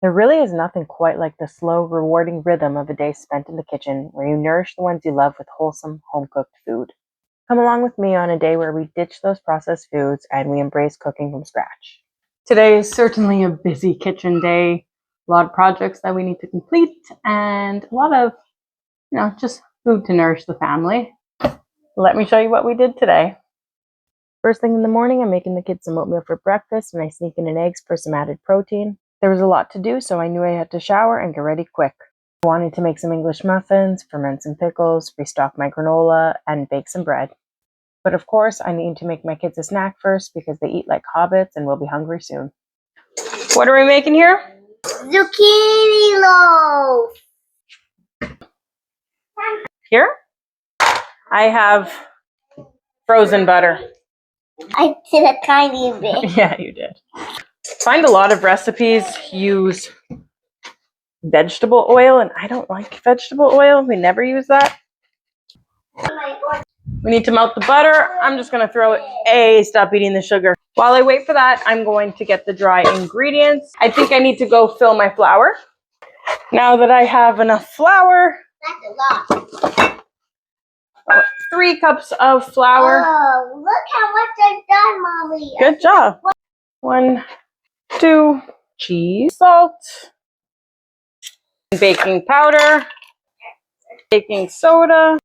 There really is nothing quite like the slow, rewarding rhythm of a day spent in the kitchen where you nourish the ones you love with wholesome, home-cooked food. Come along with me on a day where we ditch those processed foods and we embrace cooking from scratch. Today is certainly a busy kitchen day. A lot of projects that we need to complete and a lot of, just food to nourish the family. Let me show you what we did today. First thing in the morning, I'm making the kids some oatmeal for breakfast and I sneak in eggs for some added protein. There was a lot to do, so I knew I had to shower and get ready quick. I wanted to make some English muffins, ferment some pickles, restock my granola, and bake some bread. But of course, I need to make my kids a snack first because they eat like hobbits and will be hungry soon. What are we making here? Zucchini Loaf. Here, I have frozen butter. I did a tiny bit. Yeah, you did. Find a lot of recipes use vegetable oil, and I don't like vegetable oil. We never use that. We need to melt the butter. I'm just going to throw it. Stop eating the sugar. While I wait for that, I'm going to get the dry ingredients. I think I need to go fill my flour. Now that I have enough flour, That's a lot. 3 cups of flour. Oh, look how much I've done, Mommy. Good job. 1, 2, cheese, salt, baking powder, baking soda.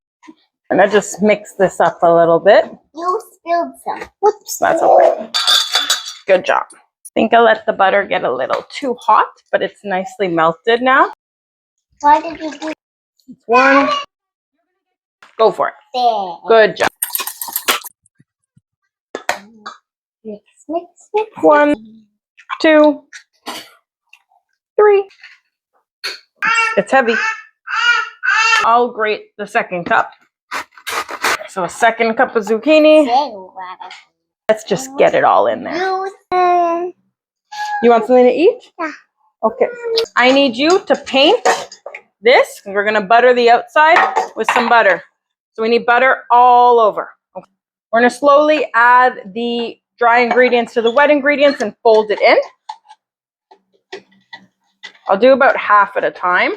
And I just mix this up a little bit. You spilled some. Whoops, that's okay. Good job. I think I let the butter get a little too hot, but it's nicely melted now. Why did you do It's warm. Go for it. that? Good job. Mix, mix, mix. 1, 2, 3. It's heavy. I'll grate the second cup. So a second cup of zucchini. Let's just get it all in there. You want something to eat? Yeah. Okay. I need you to paint this. We're going to butter the outside with some butter. So we need butter all over. Okay. We're going to slowly add the dry ingredients to the wet ingredients and fold it in. I'll do about half at a time.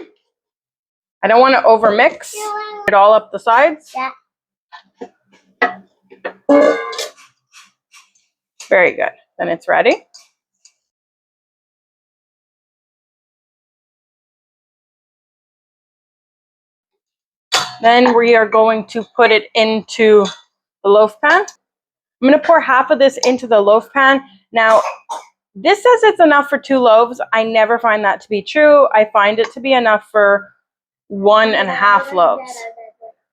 I don't want to overmix it all up the sides. Yeah. Very good. Then it's ready. Then we are going to put it into the loaf pan. I'm going to pour half of this into the loaf pan. Now, this says it's enough for 2 loaves. I never find that to be true. I find it to be enough for 1.5 loaves.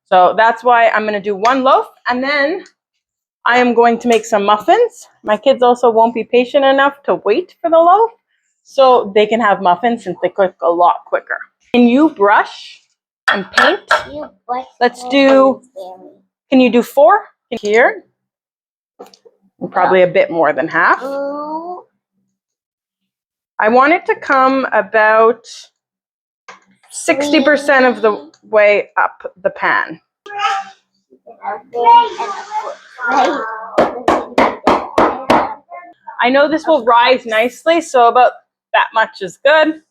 So that's why I'm going to do 1 loaf, and then I am going to make some muffins. My kids also won't be patient enough to wait for the loaf, so they can have muffins since they cook a lot quicker. Can you brush and paint? Let's do, can you do 4 here? Probably a bit more than half. I want it to come about 60% of the way up the pan. I know this will rise nicely, so about that much is good.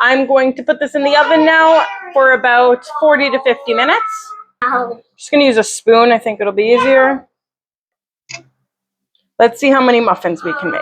I'm going to put this in the oven now for about 40 to 50 minutes. I'm just going to use a spoon. I think it'll be easier. Let's see how many muffins we can make.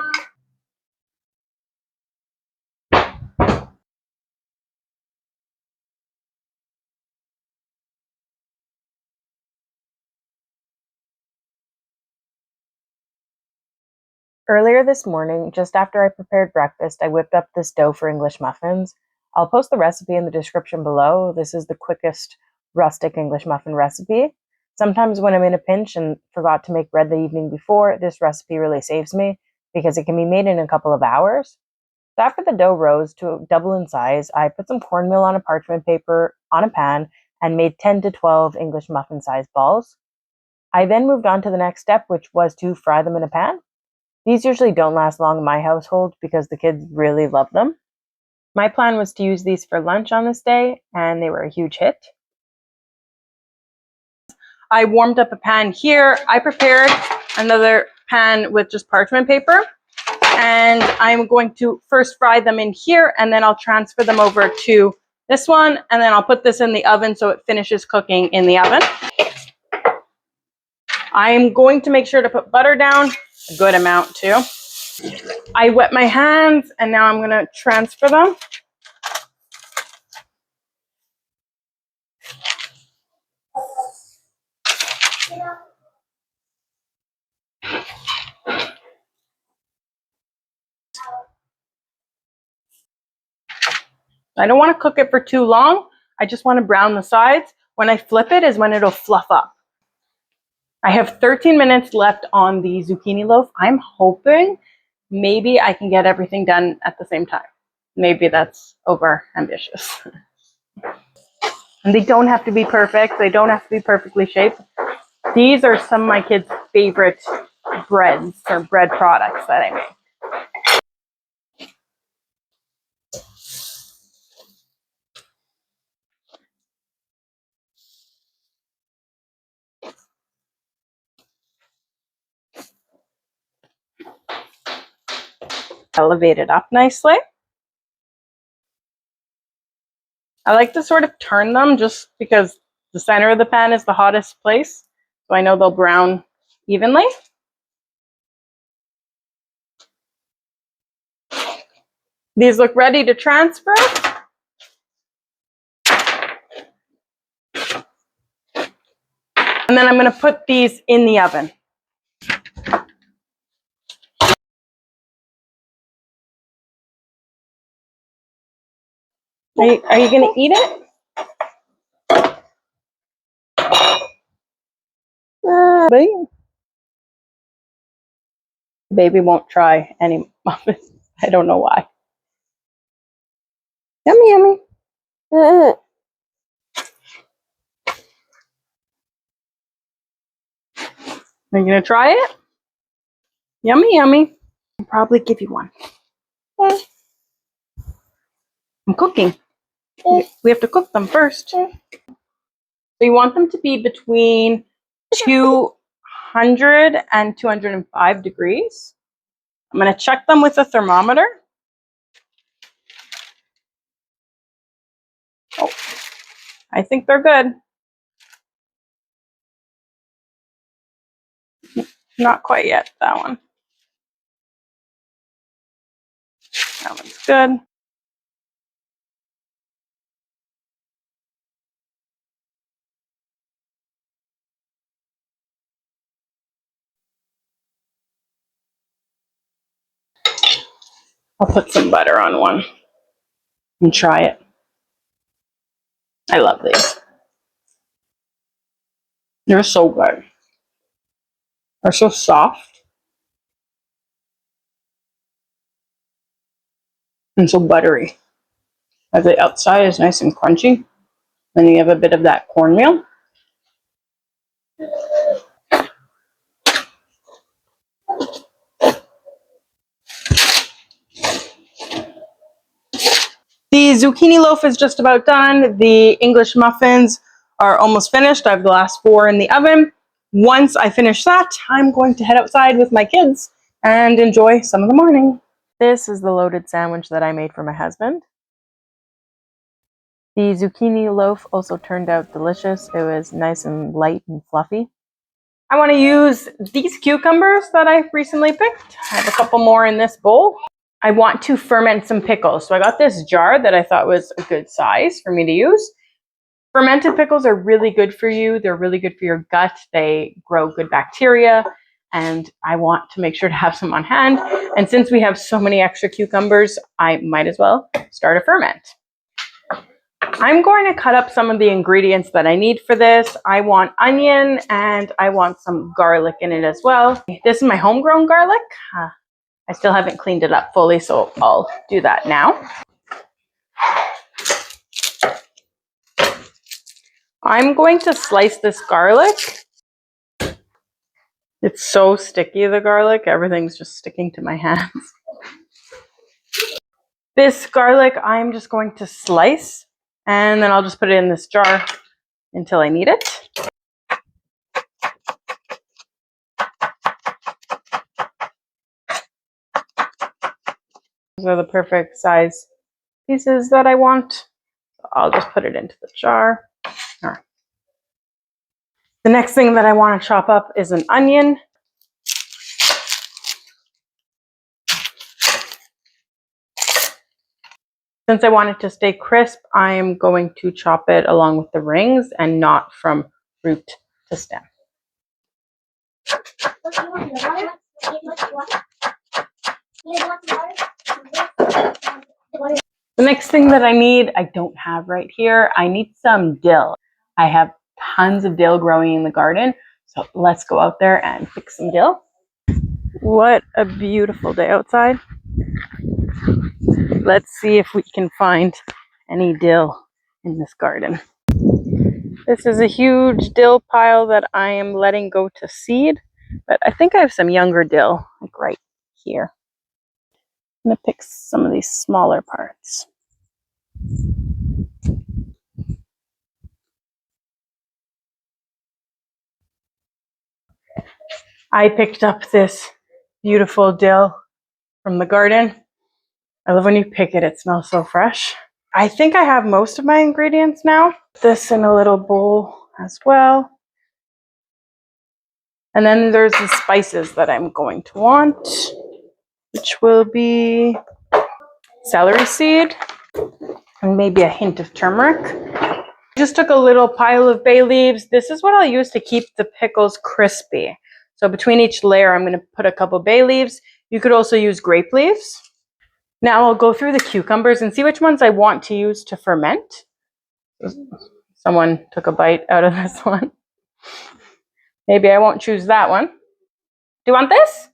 Earlier this morning, just after I prepared breakfast, I whipped up this dough for English muffins. I'll post the recipe in the description below. This is the quickest rustic English muffin recipe. Sometimes when I'm in a pinch and forgot to make bread the evening before, this recipe really saves me because it can be made in a couple of hours. So after the dough rose to double in size, I put some cornmeal on a parchment paper on a pan and made 10 to 12 English muffin-sized balls. I then moved on to the next step, which was to fry them in a pan. These usually don't last long in my household because the kids really love them. My plan was to use these for lunch on this day, and they were a huge hit. I warmed up a pan here. I prepared another pan with just parchment paper. And I'm going to first fry them in here, and then I'll transfer them over to this one, and then I'll put this in the oven so it finishes cooking in the oven. I'm going to make sure to put butter down, a good amount too. I wet my hands, and now I'm going to transfer them. I don't want to cook it for too long. I just want to brown the sides. When I flip it is when it'll fluff up. I have 13 minutes left on the zucchini loaf. I'm hoping maybe I can get everything done at the same time. Maybe that's over ambitious. And they don't have to be perfect. They don't have to be perfectly shaped. These are some of my kids' favorite breads or bread products that I make. Elevate it up nicely. I like to sort of turn them just because the center of the pan is the hottest place, so I know they'll brown evenly. These look ready to transfer. And then I'm going to put these in the oven. Are you going to eat it? Baby won't try any muffins. I don't know why. Yummy, yummy. Are you going to try it? Yummy, yummy. I'll probably give you one. I'm cooking. We have to cook them first. So you want them to be between 200 and 205 degrees. I'm going to check them with a thermometer. Oh, I think they're good. Not quite yet, that one. That one's good. I'll put some butter on one and try it. I love these. They're so good. They're so soft and so buttery. As the outside is nice and crunchy. Then you have a bit of that cornmeal. The zucchini loaf is just about done. The English muffins are almost finished. I have the last 4 in the oven. Once I finish that, I'm going to head outside with my kids and enjoy some of the morning. This is the loaded sandwich that I made for my husband. The zucchini loaf also turned out delicious. It was nice and light and fluffy. I want to use these cucumbers that I recently picked. I have a couple more in this bowl. I want to ferment some pickles. So I got this jar that I thought was a good size for me to use. Fermented pickles are really good for you. They're really good for your gut. They grow good bacteria. And I want to make sure to have some on hand. And since we have so many extra cucumbers, I might as well start a ferment. I'm going to cut up some of the ingredients that I need for this. I want onion and I want some garlic in it as well. This is my homegrown garlic. I still haven't cleaned it up fully, so I'll do that now. I'm going to slice this garlic. It's so sticky, the garlic. Everything's just sticking to my hands. This garlic, I'm just going to slice, and then I'll just put it in this jar until I need it. Those are the perfect size pieces that I want. So I'll just put it into the jar. All right. The next thing that I want to chop up is an onion. Since I want it to stay crisp, I am going to chop it along with the rings and not from root to stem. The next thing that I need, I don't have right here. I need some dill. I have tons of dill growing in the garden, so let's go out there and pick some dill. What a beautiful day outside. Let's see if we can find any dill in this garden. This is a huge dill pile that I am letting go to seed, but I think I have some younger dill, like right here. I'm gonna pick some of these smaller parts. I picked up this beautiful dill from the garden. I love when you pick it, it smells so fresh. I think I have most of my ingredients now. This in a little bowl as well. And then there's the spices that I'm going to want, which will be celery seed and maybe a hint of turmeric. I just took a little pile of bay leaves. This is what I'll use to keep the pickles crispy. So between each layer, I'm going to put a couple bay leaves. You could also use grape leaves. Now I'll go through the cucumbers and see which ones I want to use to ferment. Someone took a bite out of this one. Maybe I won't choose that one. Do you want this?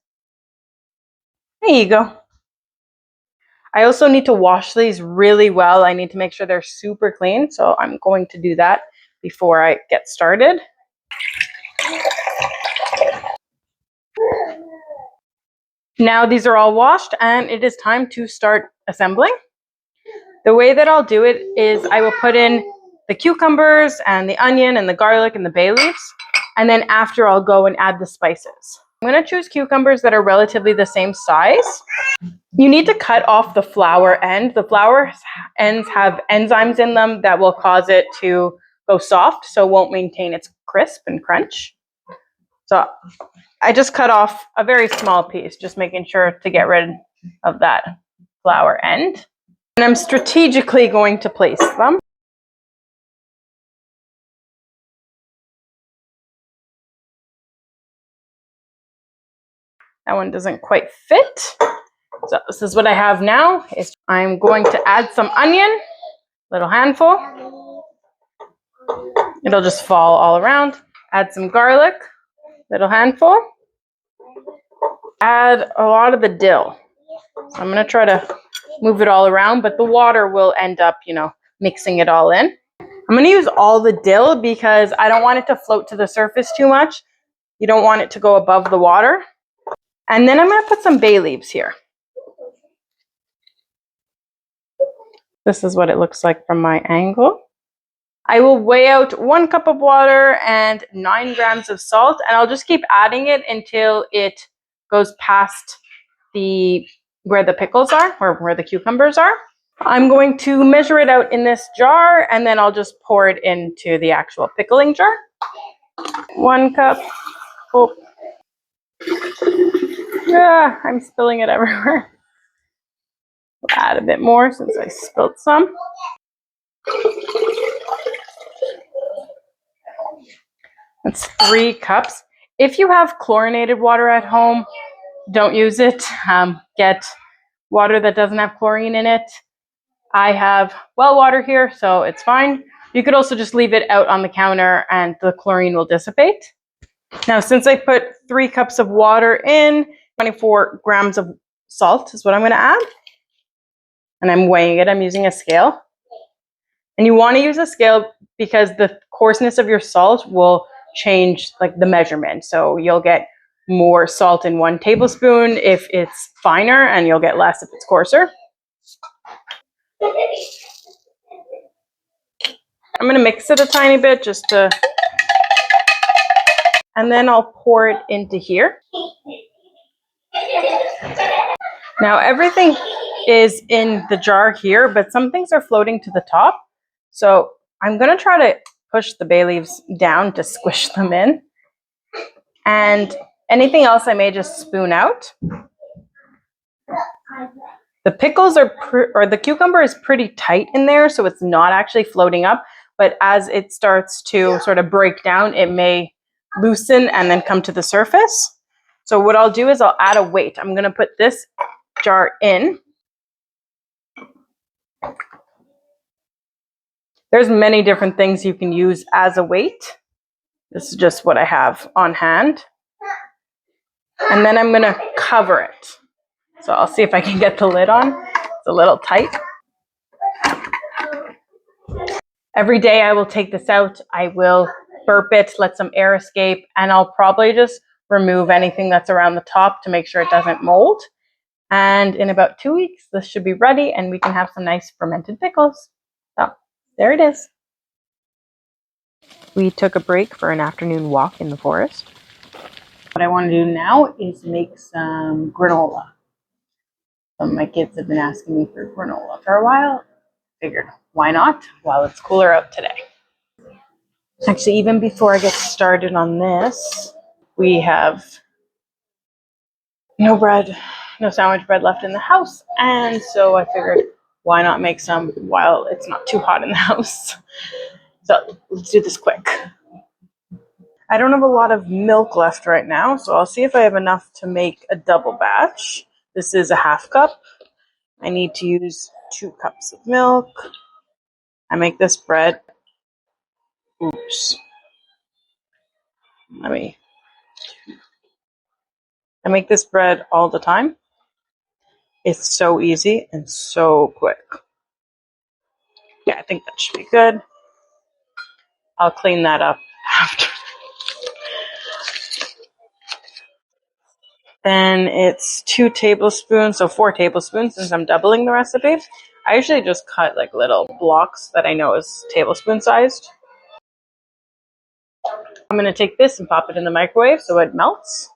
There you go. I also need to wash these really well. I need to make sure they're super clean, so I'm going to do that before I get started. Now these are all washed and it is time to start assembling. The way that I'll do it is I will put in the cucumbers and the onion and the garlic and the bay leaves, and then after I'll go and add the spices. I'm going to choose cucumbers that are relatively the same size. You need to cut off the flower end. The flower ends have enzymes in them that will cause it to go soft, so it won't maintain its crisp and crunch. So I just cut off a very small piece, just making sure to get rid of that flower end. And I'm strategically going to place them. That one doesn't quite fit. So this is what I have now. I'm going to add some onion, little handful. It'll just fall all around. Add some garlic, little handful. Add a lot of the dill. So I'm going to try to move it all around, but the water will end up, mixing it all in. I'm going to use all the dill because I don't want it to float to the surface too much. You don't want it to go above the water. And then I'm going to put some bay leaves here. This is what it looks like from my angle. I will weigh out 1 cup of water and 9 grams of salt, and I'll just keep adding it until it goes past where the pickles are, or where the cucumbers are. I'm going to measure it out in this jar, and then I'll just pour it into the actual pickling jar. 1 cup. Oh. Yeah, I'm spilling it everywhere. I'll add a bit more since I spilled some. That's 3 cups. If you have chlorinated water at home, don't use it. Get water that doesn't have chlorine in it. I have well water here, so it's fine. You could also just leave it out on the counter and the chlorine will dissipate. Now, since I put 3 cups of water in, 24 grams of salt is what I'm going to add. And I'm weighing it. I'm using a scale. And you want to use a scale because the coarseness of your salt will change the measurement. So you'll get more salt in 1 tablespoon if it's finer, and you'll get less if it's coarser. I'm going to mix it a tiny bit and then I'll pour it into here. Now everything is in the jar here, but some things are floating to the top. So I'm going to try to push the bay leaves down to squish them in. And anything else I may just spoon out. The pickles or the cucumber is pretty tight in there, so it's not actually floating up. But as it starts to sort of break down, it may loosen and then come to the surface. So what I'll do is I'll add a weight. I'm going to put this jar in. There's many different things you can use as a weight. This is just what I have on hand. And then I'm going to cover it. So I'll see if I can get the lid on. It's a little tight. Every day I will take this out. I will burp it, let some air escape, and I'll probably just remove anything that's around the top to make sure it doesn't mold. And in about 2 weeks, this should be ready and we can have some nice fermented pickles. So there it is. We took a break for an afternoon walk in the forest. What I want to do now is make some granola. My kids have been asking me for granola for a while. Figured, why not, while it's cooler out today. Actually, even before I get started on this, we have no sandwich bread left in the house. And so I figured, why not make some while it's not too hot in the house? So let's do this quick. I don't have a lot of milk left right now, so I'll see if I have enough to make a double batch. This is a half cup. I need to use 2 cups of milk. I make this bread. Oops. I make this bread all the time. It's so easy and so quick. Yeah, I think that should be good. I'll clean that up after. Then it's 2 tablespoons, so 4 tablespoons since I'm doubling the recipe. I usually just cut like little blocks that I know is tablespoon sized. I'm going to take this and pop it in the microwave so it melts.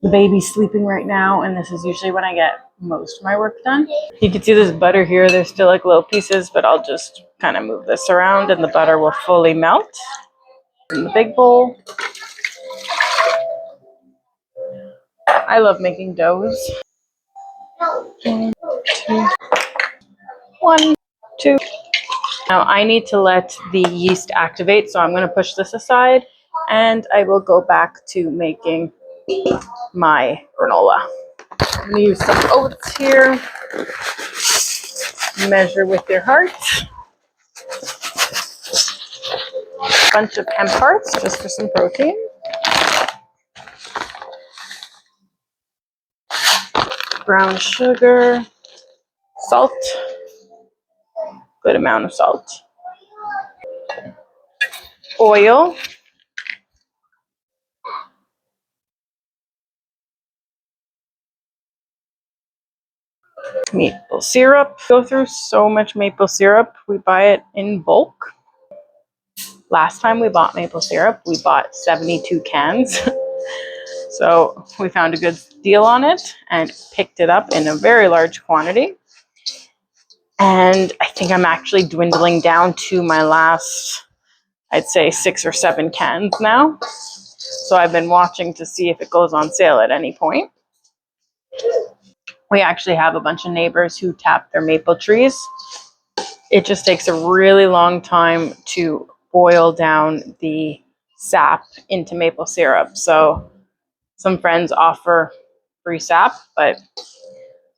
The baby's sleeping right now, and this is usually when I get most of my work done. You can see this butter here. There's still like little pieces, but I'll just kind of move this around and the butter will fully melt in the big bowl. I love making doughs. 1, 2. Now I need to let the yeast activate, so I'm going to push this aside and I will go back to making my granola. I'm going to use some oats here. Measure with your heart. A bunch of hemp hearts just for some protein. Brown sugar. Salt. Good amount of salt. Oil. Maple syrup. Go through so much maple syrup. We buy it in bulk. Last time we bought maple syrup, we bought 72 cans. So we found a good deal on it and picked it up in a very large quantity. And I think I'm actually dwindling down to my last, I'd say 6 or 7 cans now. So I've been watching to see if it goes on sale at any point. We actually have a bunch of neighbors who tap their maple trees. It just takes a really long time to boil down the sap into maple syrup. So some friends offer free sap, but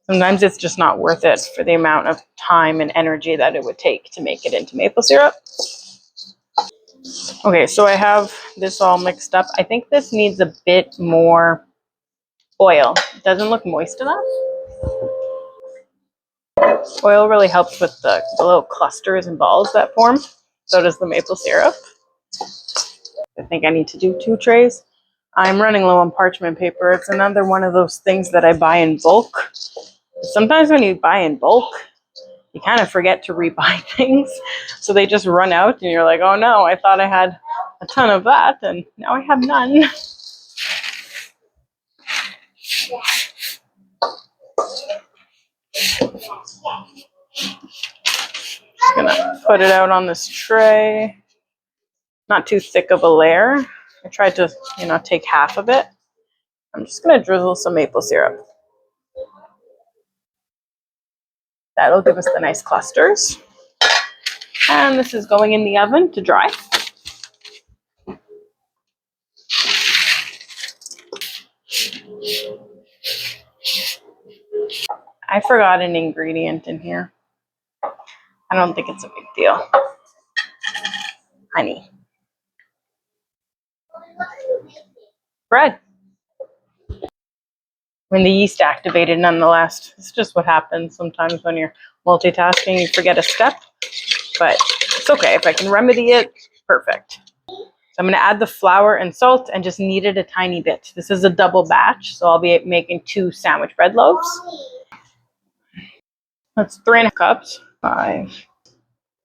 sometimes it's just not worth it for the amount of time and energy that it would take to make it into maple syrup. Okay, so I have this all mixed up. I think this needs a bit more oil. It doesn't look moist enough. Oil really helps with the little clusters and balls that form. So does the maple syrup. I think I need to do 2 trays. I'm running low on parchment paper. It's another one of those things that I buy in bulk. Sometimes when you buy in bulk, you kind of forget to rebuy things. So they just run out and you're like, oh no, I thought I had a ton of that and now I have none. gonna put it out on this tray. Not too thick of a layer. I tried to, take half of it. I'm just gonna drizzle some maple syrup. That'll give us the nice clusters. And this is going in the oven to dry. I forgot an ingredient in here. I don't think it's a big deal. Honey. Bread. When the yeast activated nonetheless. It's just what happens sometimes when you're multitasking. You forget a step. But it's okay. If I can remedy it, perfect. So I'm going to add the flour and salt and just knead it a tiny bit. This is a double batch, so I'll be making 2 sandwich bread loaves. That's 3.5 cups. 5.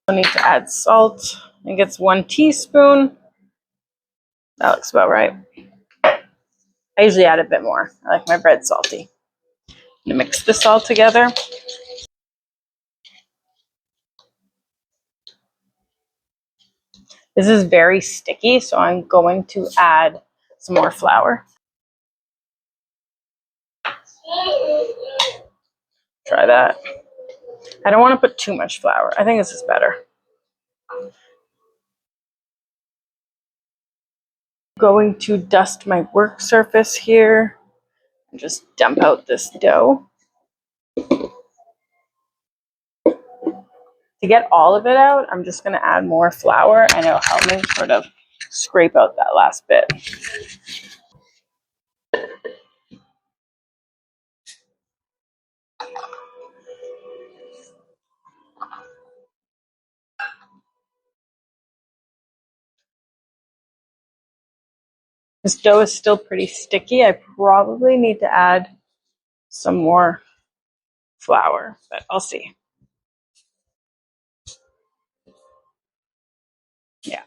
I need to add salt. I think it's 1 teaspoon. That looks about right. I usually add a bit more. I like my bread salty. I'm going to mix this all together. This is very sticky, so I'm going to add some more flour. Try that. I don't want to put too much flour. I think this is better. Going to dust my work surface here and just dump out this dough. To get all of it out, I'm just going to add more flour and it'll help me sort of scrape out that last bit. This dough is still pretty sticky. I probably need to add some more flour, but I'll see. Yeah.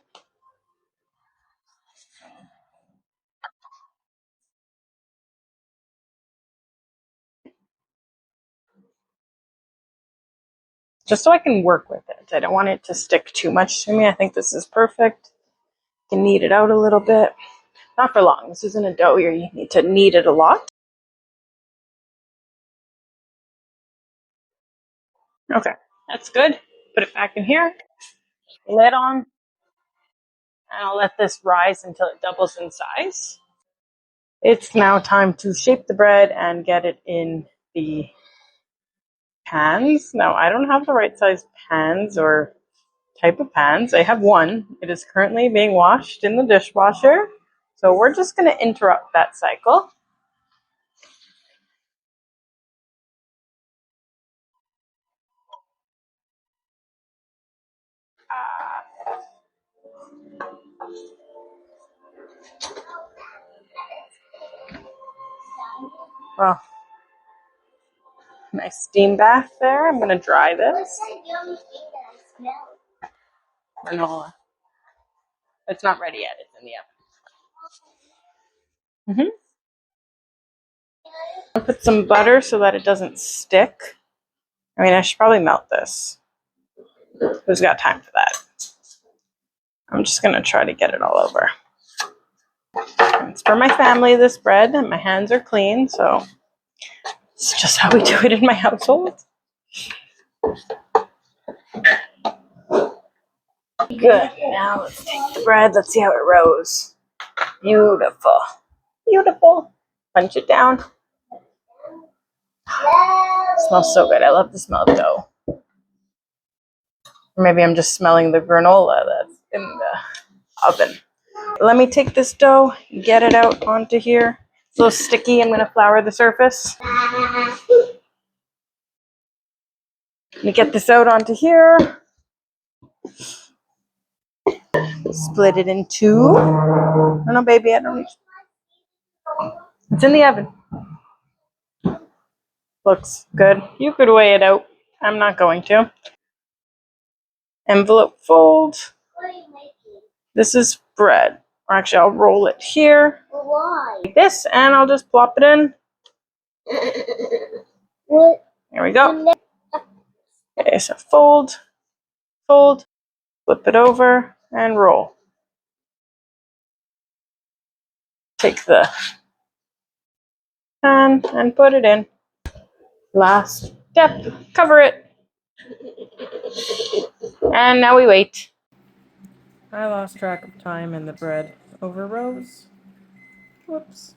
Just so I can work with it. I don't want it to stick too much to me. I think this is perfect. You can knead it out a little bit. Not for long. This isn't a dough where you need to knead it a lot. Okay, that's good. Put it back in here. Lid on. And I'll let this rise until it doubles in size. It's now time to shape the bread and get it in the pans. Now, I don't have the right size pans or type of pans. I have one. It is currently being washed in the dishwasher. So we're just going to interrupt that cycle. Well, nice steam bath there. I'm going to dry this. Granola. It's not ready yet. It's in the oven. I'll put some butter so that it doesn't stick. I mean, I should probably melt this. Who's got time for that? I'm just going to try to get it all over. It's for my family, this bread, and my hands are clean, so it's just how we do it in my household. Good. Now let's take the bread. Let's see how it rose. Beautiful. Beautiful. Punch it down. It smells so good. I love the smell of dough. Or maybe I'm just smelling the granola that's in the oven. Let me take this dough, get it out onto here. It's a little sticky. I'm going to flour the surface. Let me get this out onto here. Split it in 2. Oh, no, baby, I don't need. It's in the oven. Looks good. You could weigh it out. I'm not going to. Envelope fold. This is bread. Or actually, I'll roll it here. Why? Like this, and I'll just plop it in. What? There we go. Okay, so fold. Fold, flip it over, and roll. Take the pan and put it in. Last step, cover it. And now we wait. I lost track of time and the bread overrose. Whoops.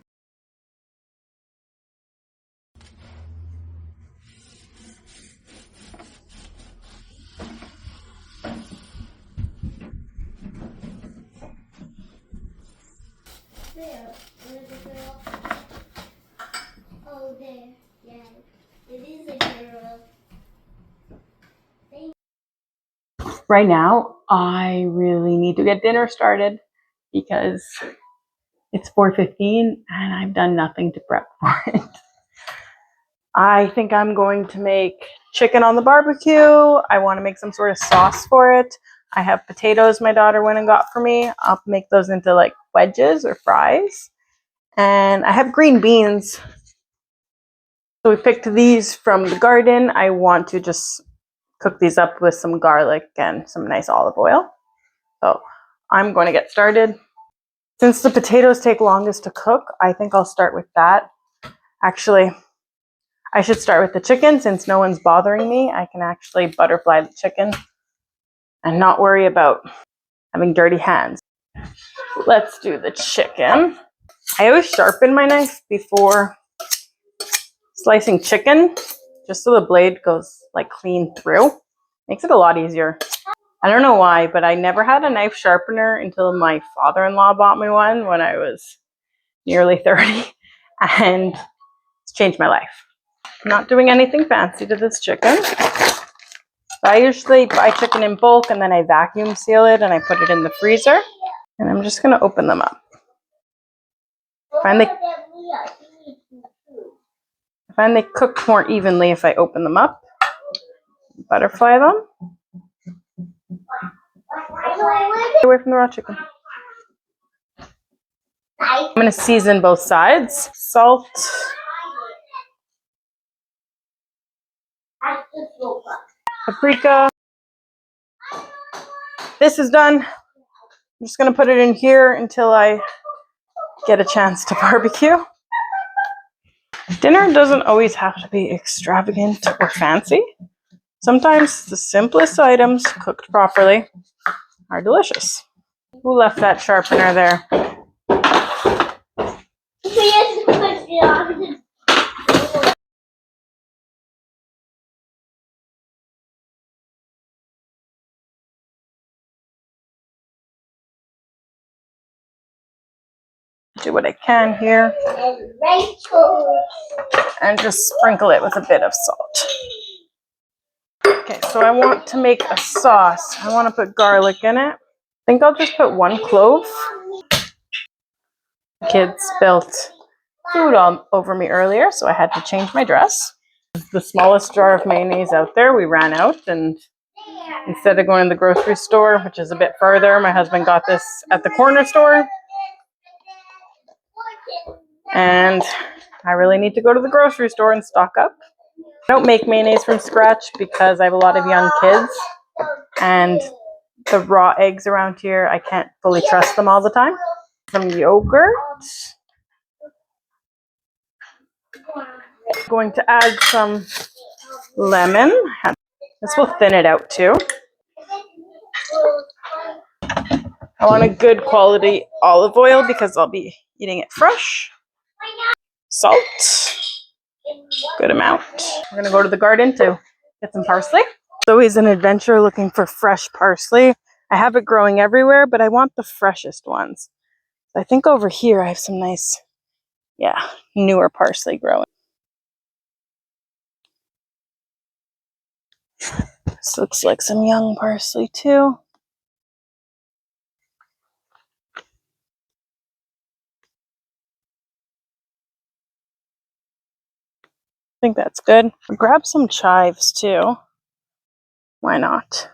There. Where's the girl? Oh, there. Yeah. It is a girl. Right now, I really need to get dinner started because it's 4:15 and I've done nothing to prep for it. I think I'm going to make chicken on the barbecue. I want to make some sort of sauce for it. I have potatoes my daughter went and got for me. I'll make those into like wedges or fries. And I have green beans. So we picked these from the garden. I want to just cook these up with some garlic and some nice olive oil. So I'm going to get started. Since the potatoes take longest to cook, I think I'll start with that. Actually, I should start with the chicken since no one's bothering me. I can actually butterfly the chicken and not worry about having dirty hands. Let's do the chicken. I always sharpen my knife before slicing chicken, just so the blade goes like clean through. Makes it a lot easier. I don't know why, but I never had a knife sharpener until my father-in-law bought me one when I was nearly 30, and it's changed my life. I'm not doing anything fancy to this chicken. I usually buy chicken in bulk and then I vacuum seal it and I put it in the freezer. And I'm just going to open them up. I find they cook more evenly if I open them up. Butterfly them. Away from the raw chicken. I'm going to season both sides. Salt. Paprika. This is done. I'm just going to put it in here until I get a chance to barbecue. Dinner doesn't always have to be extravagant or fancy. Sometimes the simplest items cooked properly are delicious. Who left that sharpener there? Do what I can here and just sprinkle it with a bit of salt. Okay, so I want to make a sauce. I want to put garlic in it. I think I'll just put 1 clove. Kids spilt food all over me earlier, so I had to change my dress. The smallest jar of mayonnaise out there. We ran out, and instead of going to the grocery store, which is a bit further, my husband got this at the corner store. And I really need to go to the grocery store and stock up. I don't make mayonnaise from scratch because I have a lot of young kids, and the raw eggs around here, I can't fully trust them all the time. Some yogurt. I'm going to add some lemon. This will thin it out too. I want a good quality olive oil because I'll be eating it fresh. Salt. Good amount. We're gonna go to the garden to get some parsley. It's always an adventure looking for fresh parsley. I have it growing everywhere, but I want the freshest ones. I think over here I have some nice, newer parsley growing. This looks like some young parsley too. I think that's good. Grab some chives too. Why not?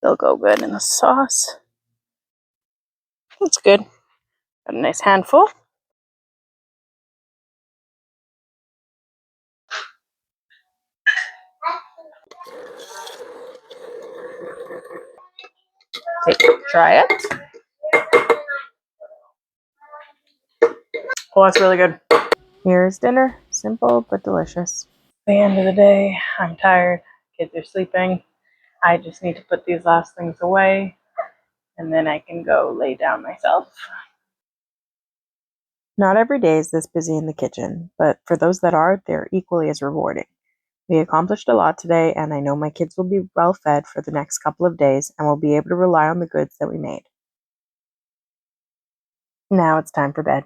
They'll go good in the sauce. That's good. Got a nice handful. Try it. Oh, that's really good. Here's dinner. Simple but delicious. The end of the day, I'm tired. Kids are sleeping. I just need to put these last things away, and then I can go lay down myself. Not every day is this busy in the kitchen, but for those that are, they're equally as rewarding. We accomplished a lot today, and I know my kids will be well fed for the next couple of days and will be able to rely on the goods that we made. Now it's time for bed.